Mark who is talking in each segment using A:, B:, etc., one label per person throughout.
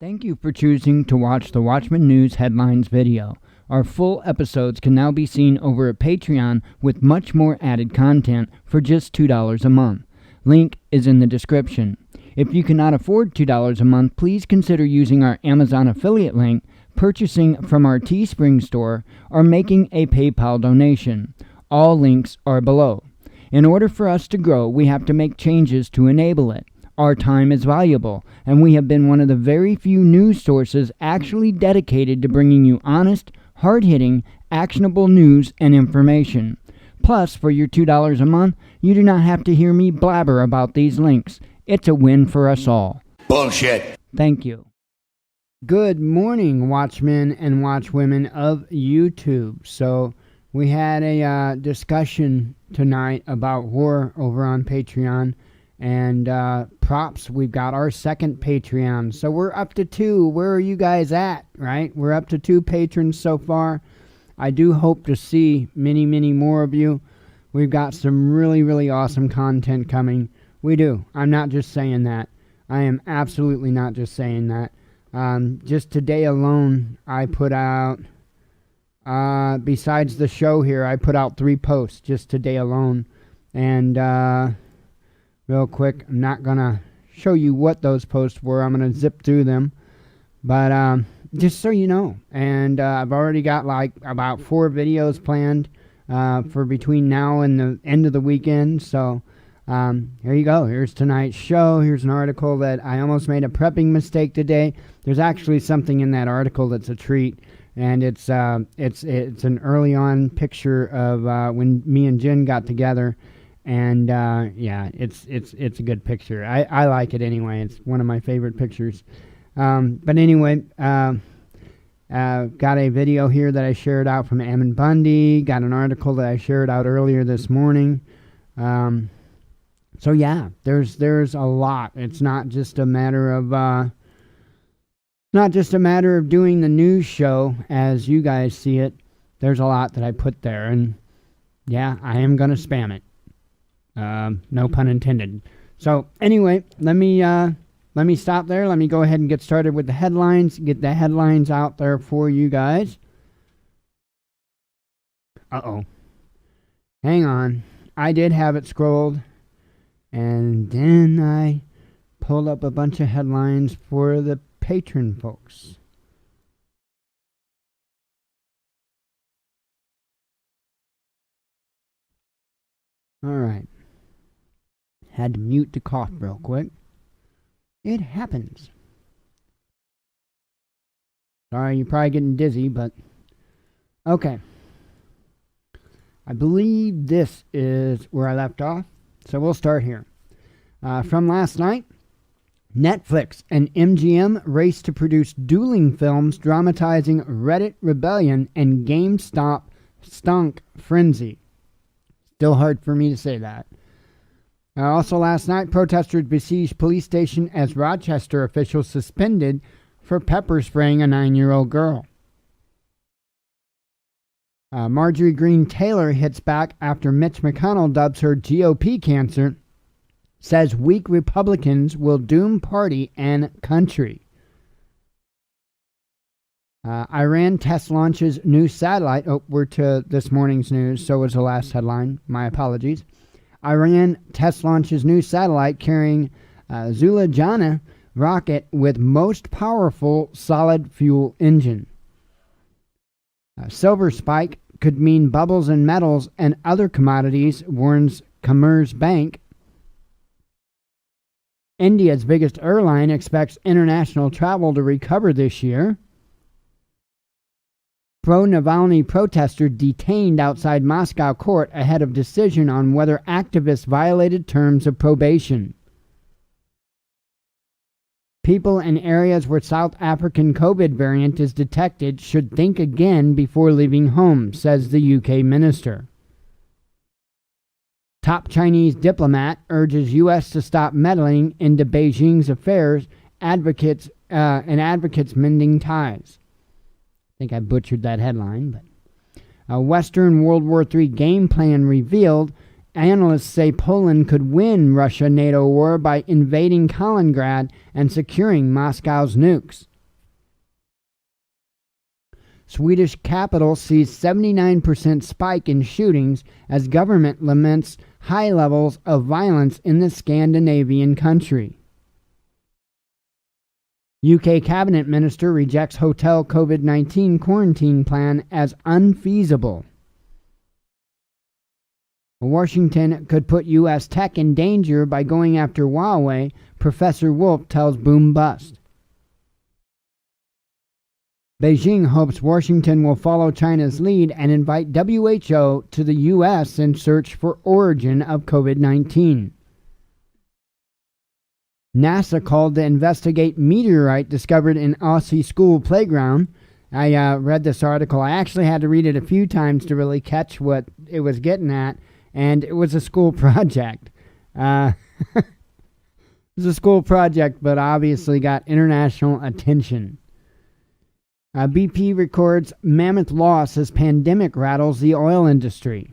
A: Thank you for choosing to watch the Watchman News Headlines video. Our full episodes can now be seen over at Patreon with much more added content for just $2 a month. Link is in the description. If you cannot afford $2 a month, please consider using our Amazon affiliate link, purchasing from our Teespring store, or making a PayPal donation. All links are below. In order for us to grow, we have to make changes to enable it. Our time is valuable, and we have been one of the very few news sources actually dedicated to bringing you honest, hard-hitting, actionable news and information. Plus, for your $2 a month, you do not have to hear me blabber about these links. It's a win for us all.
B: Bullshit.
A: Thank you. Good morning, Watchmen and Watchwomen of YouTube. So, we had a discussion tonight about war over on Patreon. And props, we've got our second Patreon. So we're up to 2. Where are you guys at, right? We're up to 2 patrons so far. I do hope to see many, many more of you. We've got some really, really awesome content coming. We do. I'm not just saying that. I am absolutely not just saying that. Just today alone, I put out, besides the show here, I put out 3 posts just today alone. And, real quick, I'm not going to show you what those posts were. I'm going to zip through them. But just so you know. And I've already got like about 4 videos planned for between now and the end of the weekend. So here you go. Here's tonight's show. Here's an article that I almost made a prepping mistake today. There's actually something in that article that's a treat. And it's an early on picture of when me and Jen got together. And, yeah, it's a good picture. I like it anyway. It's one of my favorite pictures. But anyway, got a video here that I shared out from Ammon Bundy. Got an article that I shared out earlier this morning. So yeah, there's a lot. It's not just a matter of, doing the news show as you guys see it. There's a lot that I put there, and yeah, I am going to spam it. No pun intended. So anyway, let me stop there. Let me go ahead and get started with the headlines. Get the headlines out there for you guys. Uh-oh. Hang on. I did have it scrolled. And then I pulled up a bunch of headlines for the patron folks. All right. Had to mute the cough real quick. It happens. Sorry, you're probably getting dizzy, but okay. I believe this is where I left off, so we'll start here. From last night, Netflix and MGM race to produce dueling films dramatizing Reddit rebellion and GameStop stunk frenzy. Still hard for me to say that. Also last night, protesters besieged police station as Rochester officials suspended for pepper spraying a 9-year-old girl. Marjorie Greene Taylor hits back after Mitch McConnell dubs her GOP cancer, says weak Republicans will doom party and country. Iran test launches new satellite. Oh, we're to this morning's news, so was the last headline. My apologies. Iran test launches new satellite carrying Zulajana rocket with most powerful solid fuel engine. Silver spike could mean bubbles in metals and other commodities, warns Commerzbank. India's biggest airline expects international travel to recover this year. Pro-Navalny protester detained outside Moscow court ahead of decision on whether activists violated terms of probation. People in areas where South African COVID variant is detected should think again before leaving home, says the UK minister. Top Chinese diplomat urges U.S. to stop meddling into Beijing's affairs, advocates mending ties. I think I butchered that headline, but a Western World War III game plan revealed. Analysts say Poland could win Russia-NATO war by invading Kaliningrad and securing Moscow's nukes. Swedish capital sees 79% spike in shootings as government laments high levels of violence in the Scandinavian country. UK cabinet minister rejects hotel COVID-19 quarantine plan as unfeasible. Washington could put U.S. tech in danger by going after Huawei, Professor Wolf tells Boom Bust. Beijing hopes Washington will follow China's lead and invite WHO to the U.S. in search for origin of COVID-19. NASA called to investigate meteorite discovered in Aussie school playground. I read this article. I actually had to read it a few times to really catch what it was getting at, and it was a school project. It was a school project, but obviously got international attention. BP records mammoth loss as pandemic rattles the oil industry.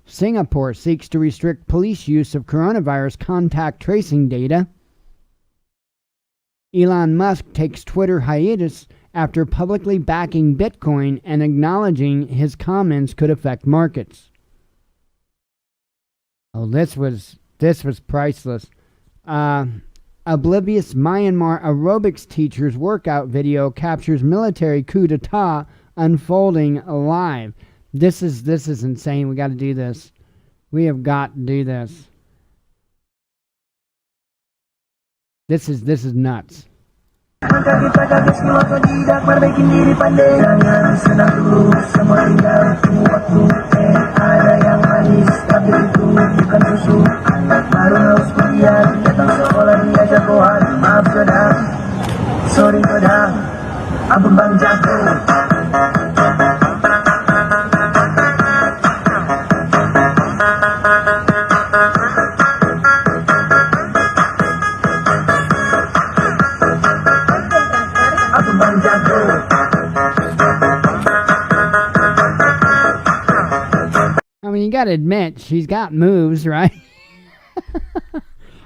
A: Singapore seeks to restrict police use of coronavirus contact tracing data. Elon Musk takes Twitter hiatus after publicly backing Bitcoin and acknowledging his comments could affect markets. Oh, this was priceless. Oblivious Myanmar aerobics teacher's workout video captures military coup d'etat unfolding live. This is insane. We got to do this. We have got to do this. This is nuts. I mean, you gotta admit, she's got moves, right?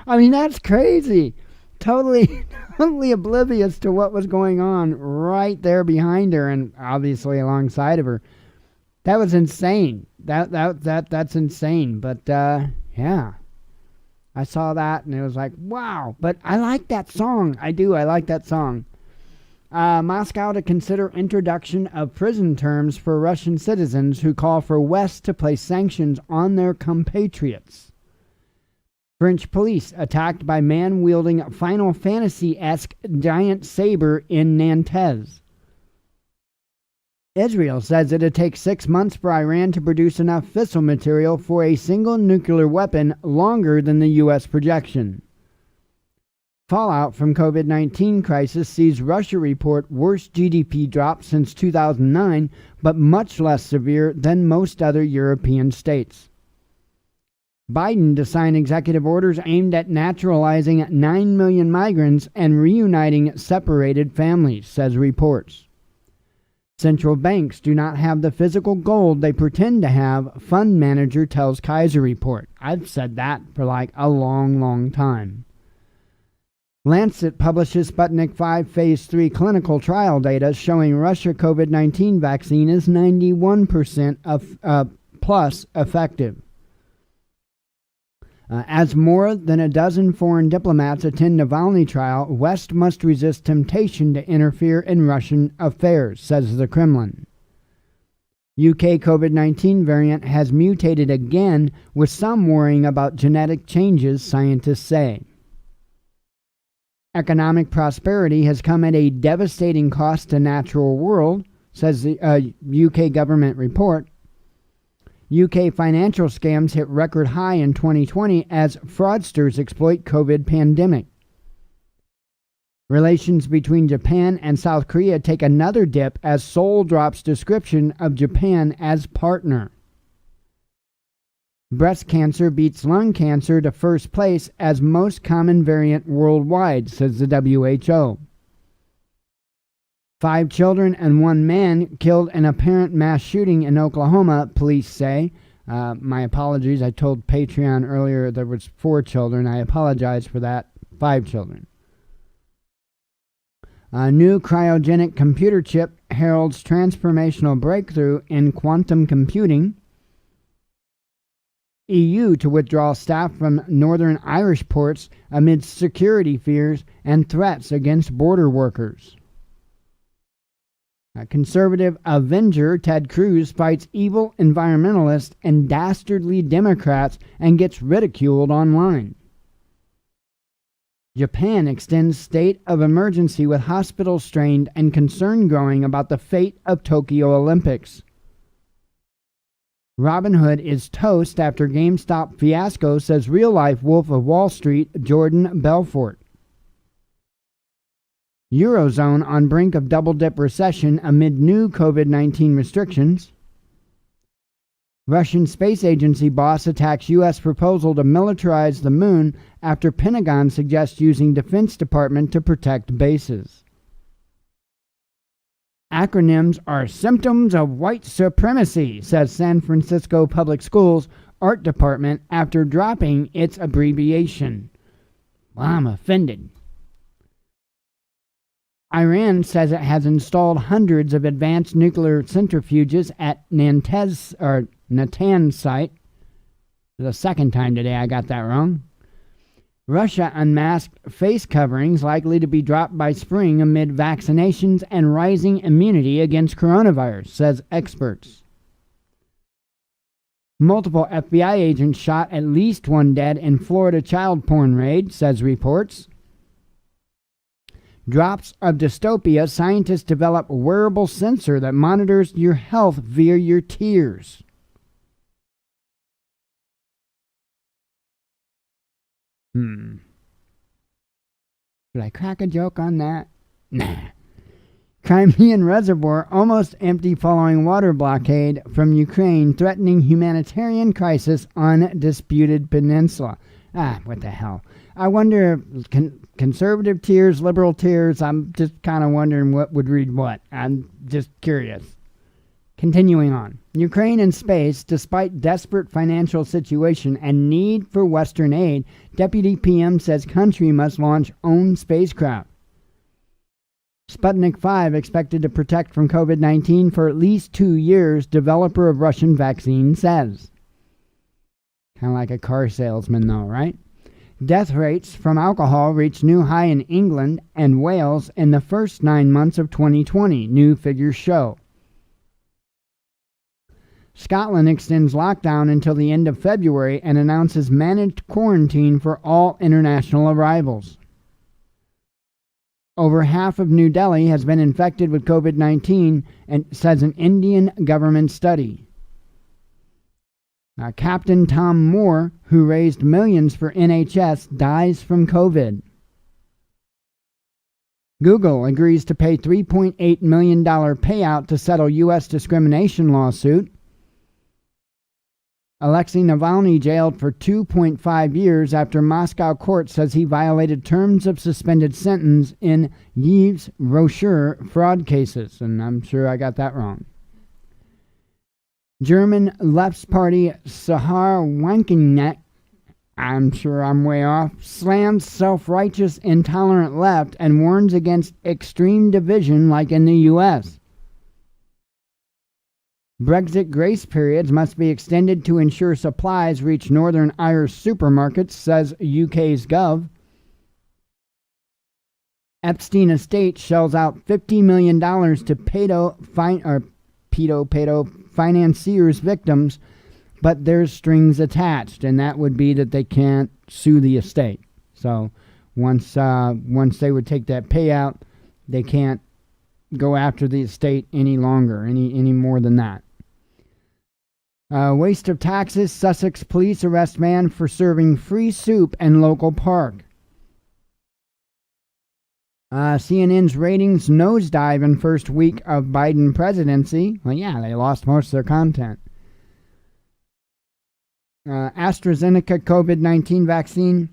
A: I mean, that's crazy. Totally oblivious to what was going on right there behind her and obviously alongside of her. That was insane. That's insane. But yeah, I saw that and it was like, wow. But I like that song. I do. I like that song. Moscow to consider introduction of prison terms for Russian citizens who call for West to place sanctions on their compatriots. French police attacked by man wielding Final Fantasy-esque giant saber in Nantes. Israel says it'll take 6 months for Iran to produce enough fissile material for a single nuclear weapon, longer than the U.S. projection. Fallout from COVID-19 crisis sees Russia report worst GDP drop since 2009, but much less severe than most other European states. Biden to sign executive orders aimed at naturalizing 9 million migrants and reuniting separated families, says reports. Central banks do not have the physical gold they pretend to have, fund manager tells Kaiser report. I've said that for like a long time. Lancet publishes Sputnik 5 Phase 3 clinical trial data showing Russia COVID-19 vaccine is 91% plus effective. As more than a dozen foreign diplomats attend Navalny trial, West must resist temptation to interfere in Russian affairs, says the Kremlin. UK COVID-19 variant has mutated again, with some worrying about genetic changes, scientists say. Economic prosperity has come at a devastating cost to natural world, says the UK government report. UK financial scams hit record high in 2020 as fraudsters exploit COVID pandemic. Relations between Japan and South Korea take another dip as Seoul drops description of Japan as partner. Breast cancer beats lung cancer to first place as most common variant worldwide, says the WHO. 5 children and 1 man killed in apparent mass shooting in Oklahoma, police say. My apologies, I told Patreon earlier there was 4 children. I apologize for that. 5 children. A new cryogenic computer chip heralds transformational breakthrough in quantum computing. EU to withdraw staff from Northern Irish ports amid security fears and threats against border workers. A conservative Avenger Ted Cruz fights evil environmentalists and dastardly Democrats and gets ridiculed online. Japan extends state of emergency with hospitals strained and concern growing about the fate of Tokyo Olympics. Robinhood is toast after GameStop fiasco, says real-life Wolf of Wall Street Jordan Belfort. Eurozone on brink of double-dip recession amid new COVID-19 restrictions. Russian space agency boss attacks U.S. proposal to militarize the moon after Pentagon suggests using Defense Department to protect bases. Acronyms are symptoms of white supremacy, says San Francisco Public Schools Art Department after dropping its abbreviation. Well, I'm offended. Iran says it has installed hundreds of advanced nuclear centrifuges at Natanz site. The second time today I got that wrong. Russia unmasked face coverings likely to be dropped by spring amid vaccinations and rising immunity against coronavirus, says experts. Multiple FBI agents shot, at least one dead in Florida child porn raid, says reports. Drops of dystopia, scientists develop a wearable sensor that monitors your health via your tears. Should I crack a joke on that? Nah. Crimean reservoir almost empty following water blockade from Ukraine threatening humanitarian crisis on disputed peninsula. What the hell? I wonder if conservative tears, liberal tears, I'm just kind of wondering what would read what. I'm just curious. Continuing on. Ukraine in space, despite desperate financial situation and need for Western aid, Deputy PM says country must launch own spacecraft. Sputnik 5 expected to protect from COVID-19 for at least 2 years, developer of Russian vaccine says. Kind of like a car salesman though, right? Death rates from alcohol reached new high in England and Wales in the first 9 months of 2020, new figures show. Scotland extends lockdown until the end of February and announces managed quarantine for all international arrivals. Over half of New Delhi has been infected with COVID-19, and says an Indian government study. Captain Tom Moore, who raised millions for NHS, dies from COVID. Google agrees to pay $3.8 million payout to settle U.S. discrimination lawsuit. Alexei Navalny jailed for 2.5 years after Moscow court says he violated terms of suspended sentence in Yves Rocher fraud cases. And I'm sure I got that wrong. German left party Sahar Wankeneck, I'm sure I'm way off, slams self-righteous intolerant left and warns against extreme division like in the U.S. Brexit grace periods must be extended to ensure supplies reach Northern Irish supermarkets, says UK's Gov. Epstein estate shells out $50 million to pedo financiers victims, but there's strings attached, and that would be that they can't sue the estate. So once they would take that payout, they can't go after the estate any longer, any more than that. Waste of taxes. Sussex police arrest man for serving free soup in local park. CNN's ratings nosedive in first week of Biden presidency. Well, yeah, they lost most of their content. AstraZeneca COVID-19 vaccine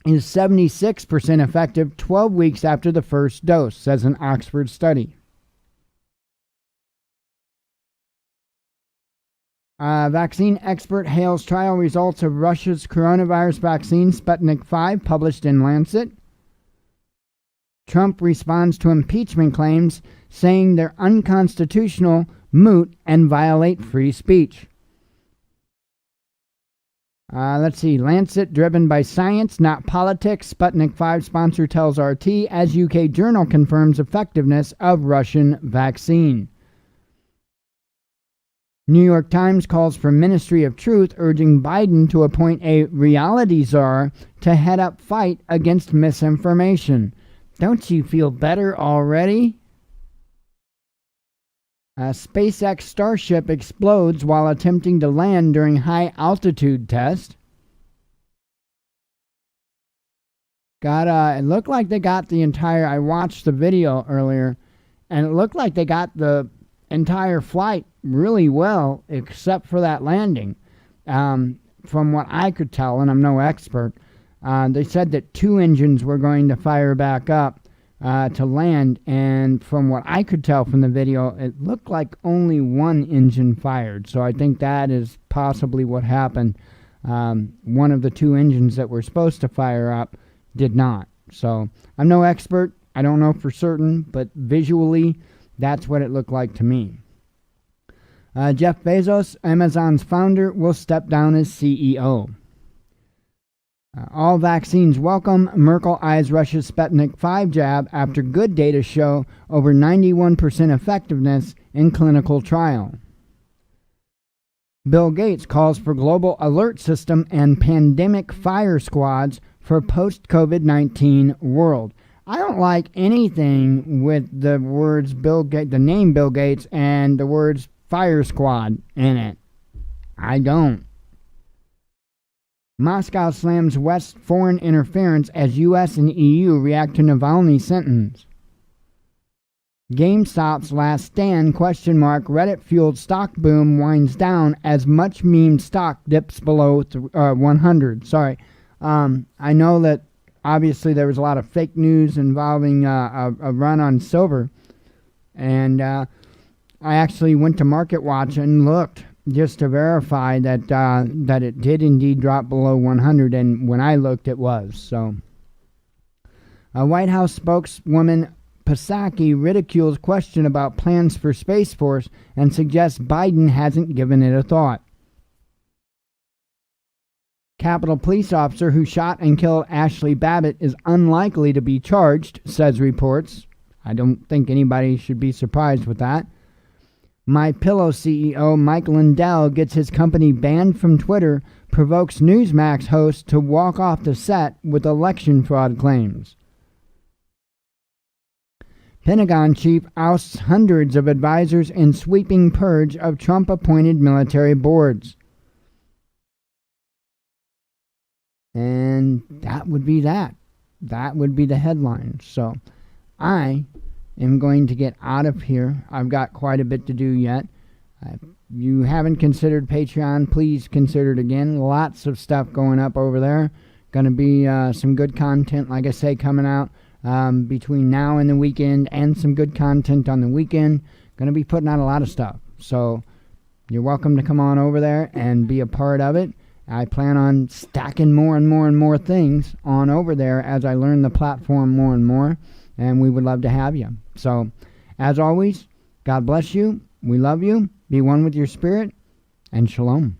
A: is 76% effective 12 weeks after the first dose, says an Oxford study. Vaccine expert hails trial results of Russia's coronavirus vaccine Sputnik 5 published in Lancet. Trump responds to impeachment claims, saying they're unconstitutional, moot, and violate free speech. Let's see. Lancet, driven by science, not politics. Sputnik 5 sponsor tells RT as UK journal confirms effectiveness of Russian vaccine. New York Times calls for Ministry of Truth, urging Biden to appoint a reality czar to head up fight against misinformation. Don't you feel better already? A SpaceX Starship explodes while attempting to land during high-altitude test. It looked like they got the entire... I watched the video earlier, and it looked like they got the entire flight really well, except for that landing. From what I could tell, and I'm no expert, they said that 2 engines were going to fire back up to land, and from what I could tell from the video, it looked like only 1 engine fired. So I think that is possibly what happened. One of the 2 engines that were supposed to fire up did not. So I'm no expert. I don't know for certain, but visually, that's what it looked like to me. Jeff Bezos, Amazon's founder, will step down as CEO. All vaccines welcome. Merkel eyes Russia's Sputnik 5 jab after good data show over 91% effectiveness in clinical trial. Bill Gates calls for global alert system and pandemic fire squads for post-COVID-19 world. I don't like anything with the words Bill Gates, the name Bill Gates, and the words fire squad in it. I don't. Moscow slams West foreign interference as U.S. and EU react to Navalny sentence. GameStop's last stand, ? Reddit-fueled stock boom winds down as much memed stock dips below 100. Sorry. I know that obviously there was a lot of fake news involving a run on silver. And I actually went to MarketWatch and looked just to verify that that it did indeed drop below 100, and when I looked, it was. So, a White House spokeswoman Psaki ridicules question about plans for Space Force and suggests Biden hasn't given it a thought. Capitol police officer who shot and killed Ashley Babbitt is unlikely to be charged, says reports. I don't think anybody should be surprised with that. MyPillow CEO Mike Lindell gets his company banned from Twitter, provokes Newsmax host to walk off the set with election fraud claims. Pentagon chief ousts hundreds of advisors in sweeping purge of Trump-appointed military boards. And that would be that. That would be the headline. So I am going to get out of here. I've got quite a bit to do yet. If you haven't considered Patreon, please consider it again. Lots of stuff going up over there. Going to be some good content, like I say, coming out between now and the weekend, and some good content on the weekend. Going to be putting out a lot of stuff. So you're welcome to come on over there and be a part of it. I plan on stacking more and more and more things on over there as I learn the platform more and more. And we would love to have you. So, as always, God bless you. We love you. Be one with your spirit. And shalom.